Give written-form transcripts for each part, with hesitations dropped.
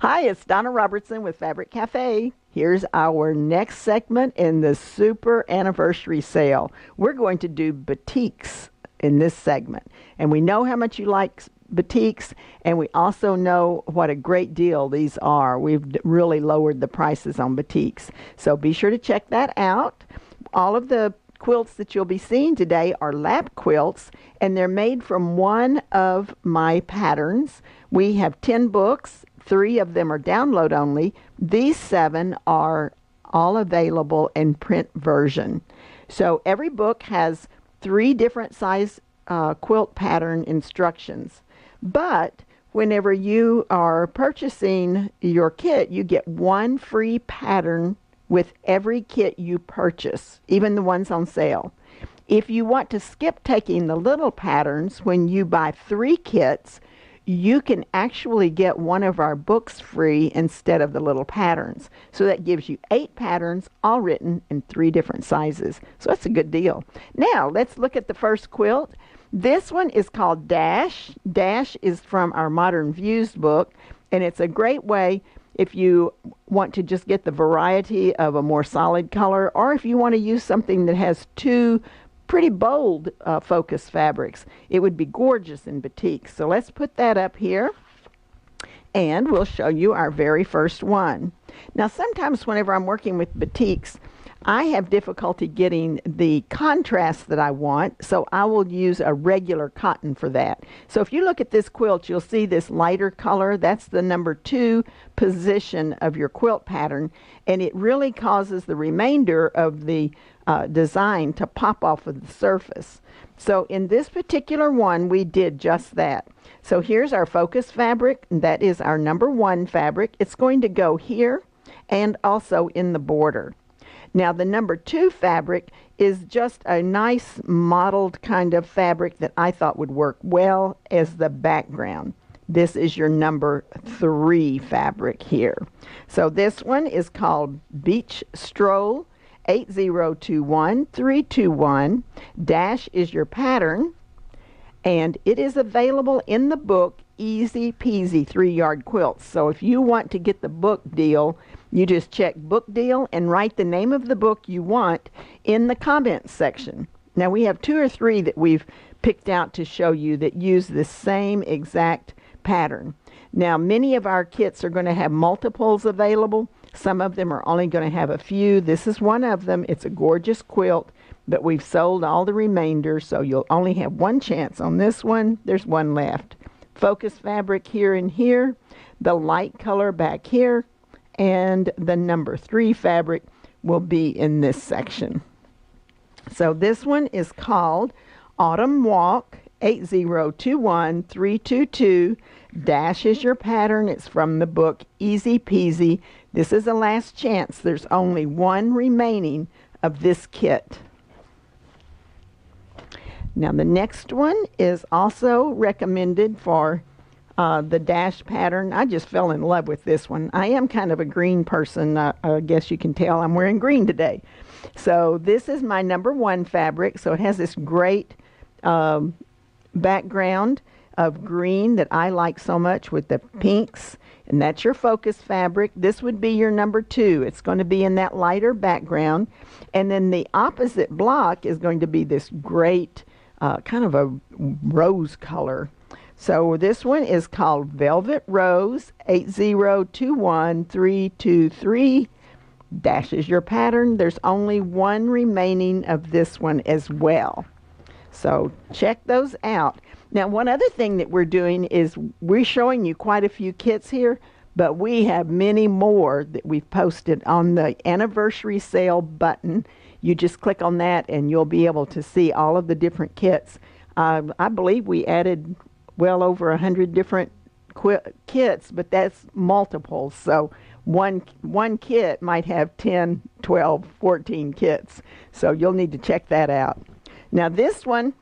Hi, it's Donna Robertson with Fabric Cafe. Here's our next segment in the super anniversary sale. We're going to do batiks in this segment. And we know how much you like batiks, and we also know what a great deal these are. We've really lowered the prices on batiks. So be sure to check that out. All of the quilts that you'll be seeing today are lap quilts, and they're made from one of my patterns. We have 10 books. 3 of them are download only. These 7 are all available in print version. So every book has 3 different size quilt pattern instructions. But whenever you are purchasing your kit, you get 1 free pattern with every kit you purchase, even the ones on sale. If you want to skip taking the little patterns, when you buy 3 kits, you can actually get one of our books free instead of the little patterns. So that gives you 8 patterns, all written in 3 different sizes. So that's a good deal. Now, let's look at the first quilt. This one is called Dash. Dash is from our Modern Views book, and it's a great way if you want to just get the variety of a more solid color, or if you want to use something that has 2 pretty bold focus fabrics. It would be gorgeous in batik. So let's put that up here, and we'll show you our very first one. Now, sometimes whenever I'm working with batiks, I have difficulty getting the contrast that I want, so I will use a regular cotton for that. So if you look at this quilt, you'll see this lighter color. That's the number 2 position of your quilt pattern, and it really causes the remainder of the design to pop off of the surface. So in this particular one, we did just that. So here's our focus fabric, and that is our number 1 fabric. It's going to go here and also in the border. Now, the number 2 fabric is just a nice mottled kind of fabric that I thought would work well as the background. This is your number 3 fabric here. So this one is called Beach Stroll 8021321. Dash is your pattern, and it is available in the book Easy Peasy 3-Yard Quilts. So if you want to get the book deal, you just check book deal and write the name of the book you want in the comments section. Now, we have 2 or 3 that we've picked out to show you that use the same exact pattern. Now, many of our kits are going to have multiples available. Some of them are only going to have a few. This is one of them. It's a gorgeous quilt, but we've sold all the remainder, so you'll only have 1 chance on this one. There's 1 left. Focus fabric here and here, the light color back here, and the number 3 fabric will be in this section. So this one is called Autumn Walk 8021322. Dash is your pattern. It's from the book Easy Peasy. This is the last chance. There's only 1 remaining of this kit. Now, the next one is also recommended for the dash pattern. I just fell in love with this one. I am kind of a green person. I guess you can tell I'm wearing green today. So this is my number 1 fabric. So it has this great background of green that I like so much with the pinks, and that's your focus fabric. This would be your number 2. It's going to be in that lighter background, and then the opposite block is going to be this great kind of a rose color. So this one is called Velvet Rose 8021323. Dash is your pattern. There's only 1 remaining of this one as well. So check those out. Now, one other thing that we're doing is we're showing you quite a few kits here, but we have many more that we've posted on the anniversary sale button. You just click on that and you'll be able to see all of the different kits. I believe we added well over 100 different kits, but that's multiples. So one kit might have 10, 12, 14 kits. So you'll need to check that out. Now, this one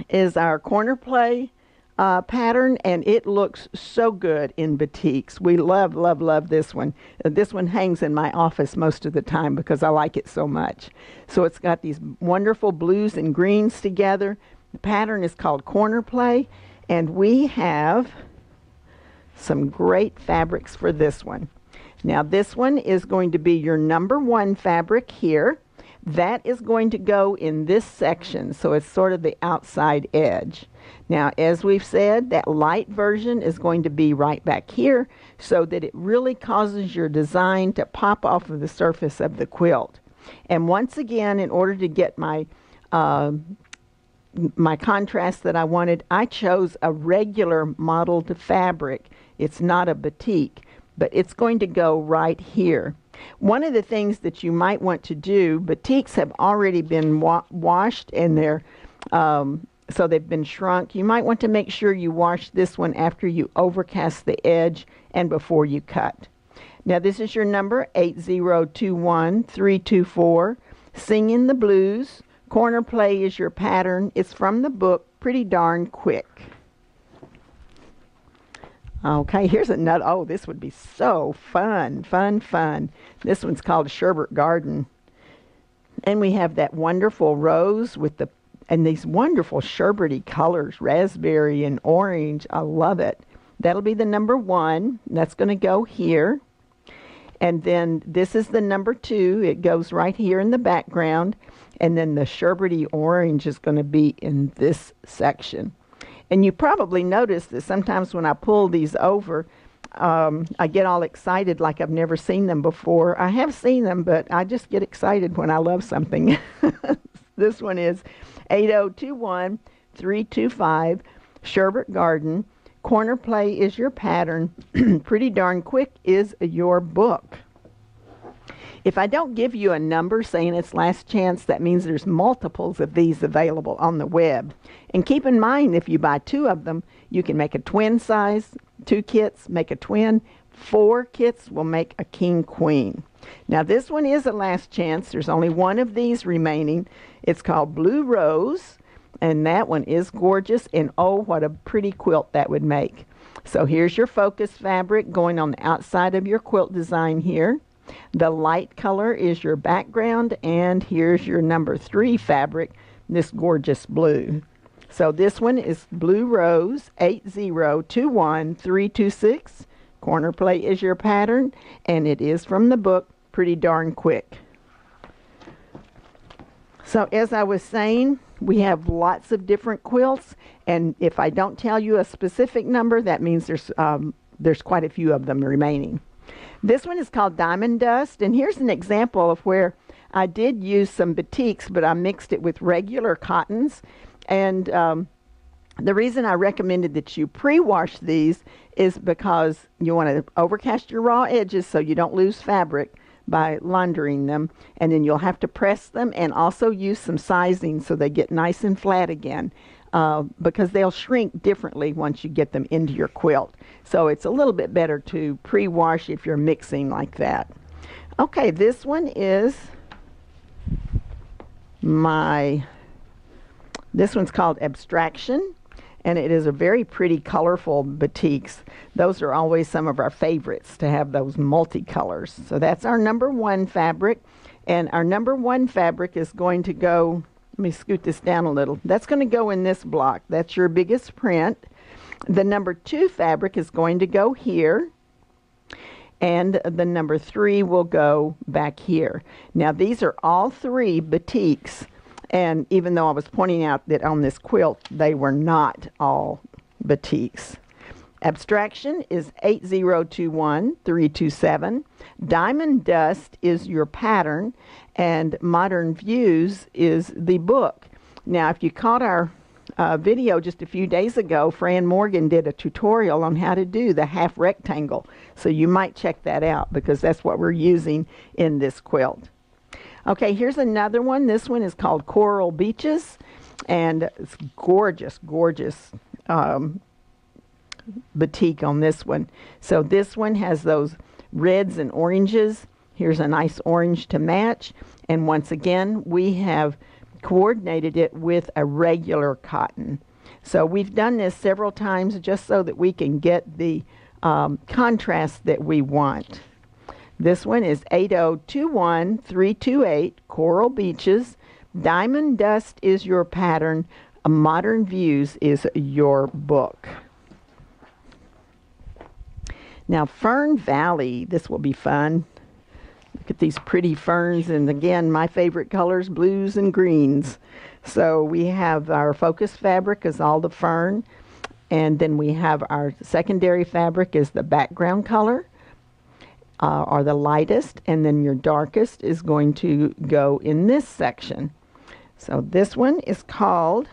is our corner play pattern, and it looks so good in batiks. We love, love, love this one. This one hangs in my office most of the time because I like it so much. So it's got these wonderful blues and greens together. The pattern is called Corner Play, and we have Some great fabrics for this one. Now this one is going to be your number 1 fabric here. That is going to go in this section, so it's sort of the outside edge. Now, as we've said, that light version is going to be right back here so that it really causes your design to pop off of the surface of the quilt. And once again, in order to get my my contrast that I wanted, I chose a regular modeled fabric. It's not a batik, but it's going to go right here. One of the things that you might want to do, batiks have already been washed and they're so they've been shrunk. You might want to make sure you wash this one after you overcast the edge and before you cut. Now this is your number 8021324. Singing the Blues. Corner play is your pattern. It's from the book Pretty Darn Quick. Okay, here's another. Oh, this would be so fun, fun, fun. This one's called Sherbet Garden. And we have that wonderful rose with and these wonderful sherbety colors, raspberry and orange. I love it. That'll be the number 1. That's going to go here. And then this is the number 2. It goes right here in the background. And then the sherbety orange is going to be in this section. And you probably noticed that sometimes when I pull these over, I get all excited like I've never seen them before. I have seen them, but I just get excited when I love something. This one is 8021325, Sherbet Garden. Corner play is your pattern. Pretty Darn Quick is your book. If I don't give you a number saying it's last chance, that means there's multiples of these available on the web. And keep in mind, if you buy 2 of them, you can make a twin size. 2 kits make a twin. 4 kits will make a king queen. Now this one is a last chance. There's only 1 of these remaining. It's called Blue Rose, and that one is gorgeous. And oh, what a pretty quilt that would make. So here's your focus fabric going on the outside of your quilt design here. The light color is your background, and here's your number 3 fabric, this gorgeous blue. So this one is Blue Rose, 8021326. Corner play is your pattern, and it is from the book Pretty Darn Quick. So as I was saying, we have lots of different quilts, and if I don't tell you a specific number, that means there's quite a few of them remaining. This one is called Diamond Dust, and here's an example of where I did use some batiks, but I mixed it with regular cottons. And the reason I recommended that you pre-wash these is because you want to overcast your raw edges so you don't lose fabric by laundering them, and then you'll have to press them and also use some sizing so they get nice and flat again. Because they'll shrink differently once you get them into your quilt. So it's a little bit better to pre-wash if you're mixing like that. Okay, this one is this one's called Abstraction, and it is a very pretty colorful batiks. Those are always some of our favorites, to have those multicolors. So that's our number 1 fabric, and our number 1 fabric is going to go. Let me scoot this down a little. That's going to go in this block. That's your biggest print. The number 2 fabric is going to go here. And the number 3 will go back here. Now these are all 3 batiks. And even though I was pointing out that on this quilt, they were not all batiks. Abstraction is 8021327. Diamond Dust is your pattern, and Modern Views is the book. Now, if you caught our video just a few days ago, Fran Morgan did a tutorial on how to do the half rectangle. So you might check that out because that's what we're using in this quilt. Okay, here's another one. This one is called Coral Beaches, and it's gorgeous, gorgeous batik on this one. So this one has those reds and oranges. Here's a nice orange to match. And once again, we have coordinated it with a regular cotton. So we've done this several times just so that we can get the contrast that we want. This one is 8021328, Coral Beaches. Diamond Dust is your pattern. Modern Views is your book. Now, Fern Valley, this will be fun. Look at these pretty ferns, and again, my favorite colors, blues and greens. So we have our focus fabric is all the fern, and then we have our secondary fabric is the background color, or the lightest, and then your darkest is going to go in this section. So this one is called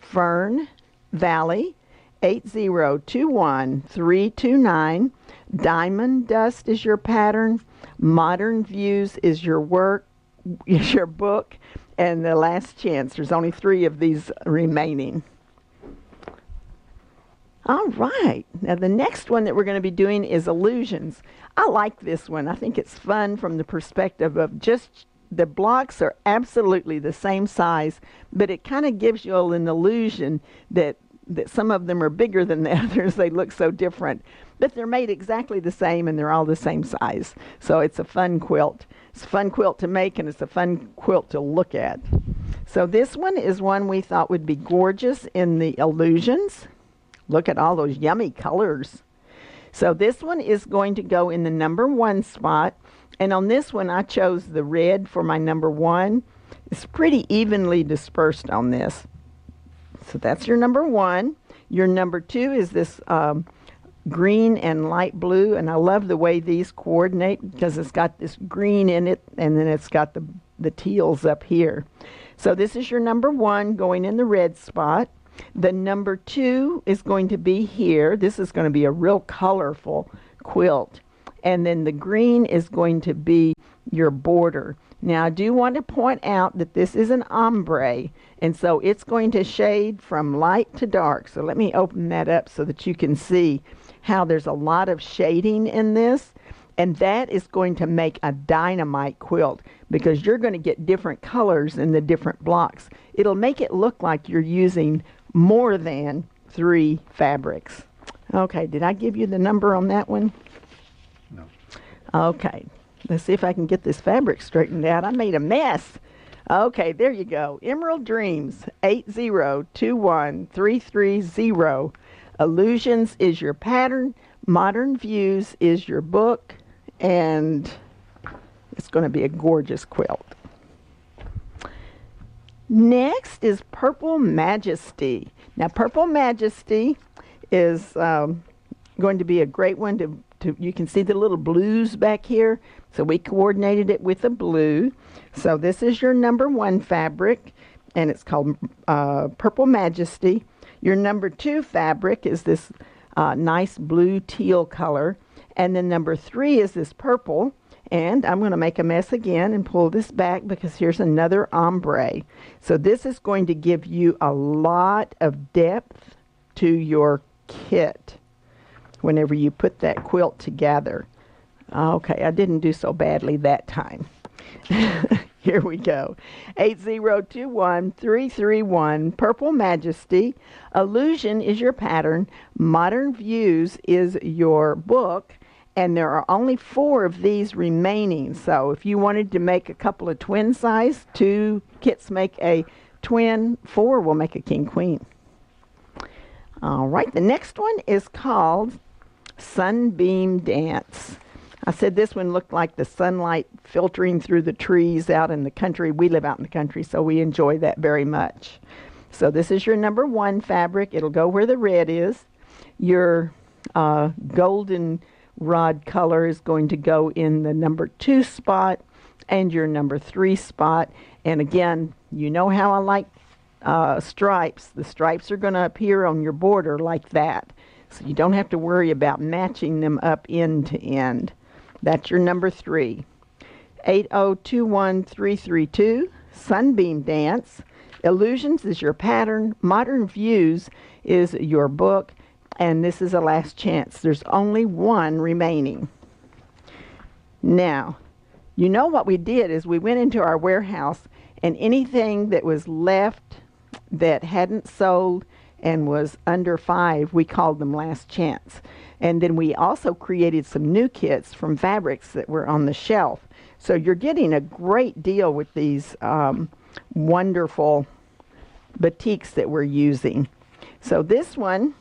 Fern Valley 8021329. Diamond Dust is your pattern. Modern Views is your work, is your book, and the last chance. There's only 3 of these remaining. All right. Now the next one that we're going to be doing is illusions. I like this one. I think it's fun from the perspective of just the blocks are absolutely the same size, but it kind of gives you an illusion that some of them are bigger than the others. They look so different, but they're made exactly the same and they're all the same size. So it's a fun quilt. It's a fun quilt to make, and it's a fun quilt to look at. So this one is one we thought would be gorgeous in the illusions. Look at all those yummy colors. So this one is going to go in the number 1 spot. And on this one, I chose the red for my number 1. It's pretty evenly dispersed on this. So that's your number 1. Your number 2 is this green and light blue. And I love the way these coordinate because it's got this green in it, and then it's got the teals up here. So this is your number 1 going in the red spot. The number 2 is going to be here. This is going to be a real colorful quilt. And then the green is going to be your border. Now, I do want to point out that this is an ombre, and so it's going to shade from light to dark. So let me open that up so that you can see how there's a lot of shading in this. And that is going to make a dynamite quilt because you're going to get different colors in the different blocks. It'll make it look like you're using more than 3 fabrics. Okay, did I give you the number on that one? No. Okay, let's see if I can get this fabric straightened out. I made a mess. Okay, there you go. Emerald Dreams 8021330. Illusions is your pattern. Modern Views is your book. And it's going to be a gorgeous quilt. Next is Purple Majesty. Now, Purple Majesty is going to be a great one to you can see the little blues back here. So we coordinated it with a blue. So this is your number 1 fabric, and it's called Purple Majesty. Your number 2 fabric is this nice blue teal color. And then number 3 is this purple. And I'm going to make a mess again and pull this back because here's another ombre. So this is going to give you a lot of depth to your kit whenever you put that quilt together. Okay, I didn't do so badly that time. Here we go. 8021331, Purple Majesty. Illusion is your pattern. Modern Views is your book. And there are only 4 of these remaining. So if you wanted to make a couple of twin size, 2 kits make a twin, 4 will make a king queen. All right, the next one is called Sunbeam Dance. I said this one looked like the sunlight filtering through the trees out in the country. We live out in the country, so we enjoy that very much. So this is your number 1 fabric. It'll go where the red is. Your golden rod color is going to go in the number 2 spot and your number 3 spot. And again, you know how I like stripes. The stripes are going to appear on your border like that. So you don't have to worry about matching them up end to end. That's your number 3. 8021332, Sunbeam Dance. Illusions is your pattern. Modern Views is your book. And this is a last chance. There's only 1 remaining. Now, you know what we did is we went into our warehouse, and anything that was left that hadn't sold and was under 5, we called them last chance. And then we also created some new kits from fabrics that were on the shelf. So you're getting a great deal with these wonderful batiks that we're using. So this one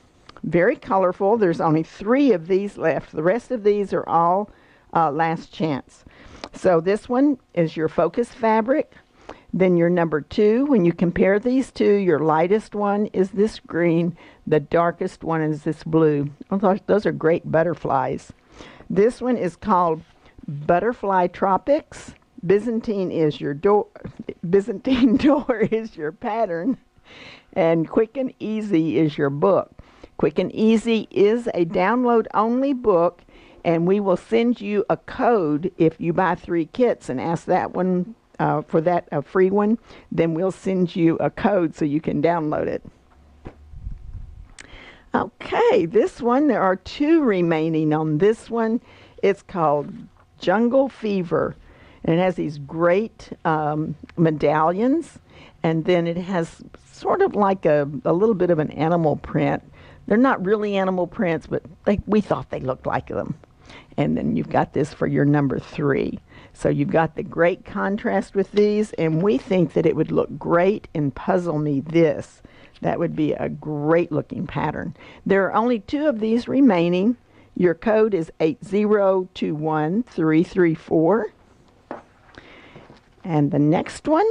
Very colorful. There's only 3 of these left. The rest of these are all last chance. So this one is your focus fabric. Then your number 2, when you compare these two, your lightest one is this green. The darkest one is this blue. Those are great butterflies. This one is called Butterfly Tropics. Byzantine is your door. Byzantine door is your pattern. And Quick and Easy is your book. Quick and Easy is a download-only book, and we will send you a code if you buy 3 kits and ask that one for that a free one. Then we'll send you a code so you can download it. Okay, this one, there are 2 remaining on this one. It's called Jungle Fever, and it has these great medallions, and then it has sort of like a little bit of an animal print. They're not really animal prints, but we thought they looked like them. And then you've got this for your number 3. So you've got the great contrast with these, and we think that it would look great in Puzzle Me This. That would be a great looking pattern. There are only 2 of these remaining. Your code is 8021334. And the next one,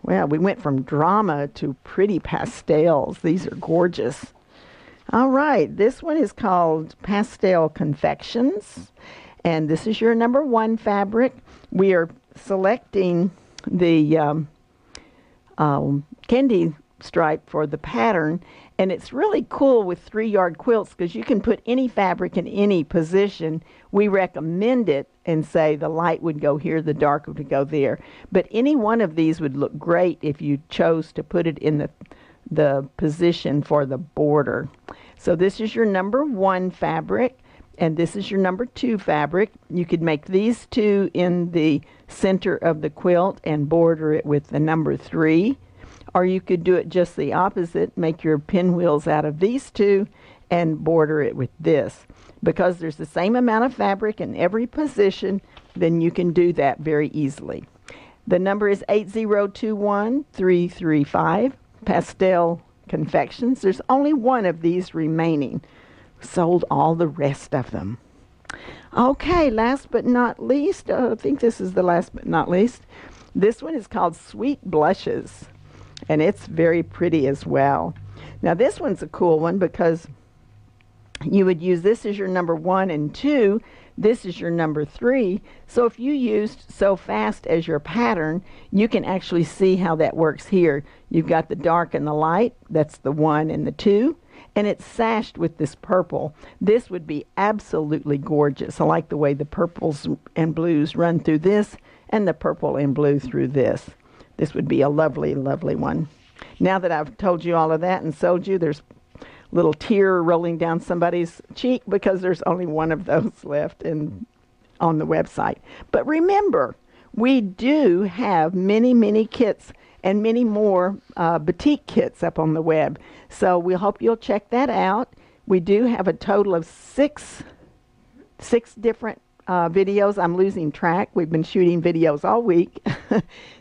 well, we went from drama to pretty pastels. These are gorgeous. All right, this one is called Pastel Confections, and this is your number 1 fabric. We are selecting the candy stripe for the pattern, and it's really cool with 3-yard quilts because you can put any fabric in any position. We recommend it and say the light would go here, the dark would go there. But any one of these would look great if you chose to put it in the position for the border. So this is your number 1 fabric, and this is your number 2 fabric. You could make these 2 in the center of the quilt and border it with the number 3. Or you could do it just the opposite, make your pinwheels out of these 2 and border it with this. Because there's the same amount of fabric in every position, then you can do that very easily. The number is 8021335, Pastel Confections. There's only 1 of these remaining. Sold all the rest of them. Okay, last but not least, I think this is the last but not least. This one is called Sweet Blushes, and it's very pretty as well. Now this one's a cool one because you would use this as your number 1 and 2. This is your number 3. So if you used So Fast as your pattern, you can actually see how that works here. You've got the dark and the light. That's the 1 and the 2. And it's sashed with this purple. This would be absolutely gorgeous. I like the way the purples and blues run through this and the purple and blue through this. This would be a lovely, lovely one. Now that I've told you all of that and sold you, there's a little tear rolling down somebody's cheek because there's only 1 of those left on the website. But remember, we do have many, many kits and many more Batik kits up on the web. So we hope you'll check that out. We do have a total of 6 different videos. I'm losing track. We've been shooting videos all week.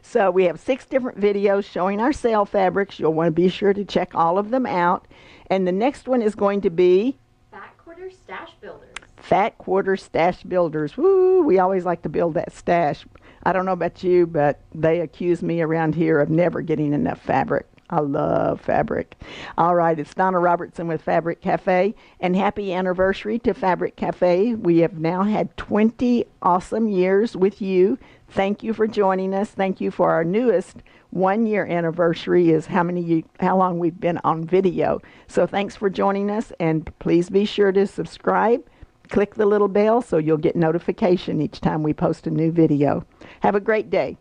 So we have 6 different videos showing our sale fabrics. You'll want to be sure to check all of them out. And the next one is going to be Fat Quarter Stash Builders. Fat Quarter Stash Builders. Woo! We always like to build that stash. I don't know about you, but they accuse me around here of never getting enough fabric. I love fabric. All right, it's Donna Robertson with Fabric Cafe, and happy anniversary to Fabric Cafe. We have now had 20 awesome years with you. Thank you for joining us. Thank you for our newest 1-year anniversary is how long we've been on video. So thanks for joining us, and please be sure to subscribe. Click the little bell so you'll get notification each time we post a new video. Have a great day.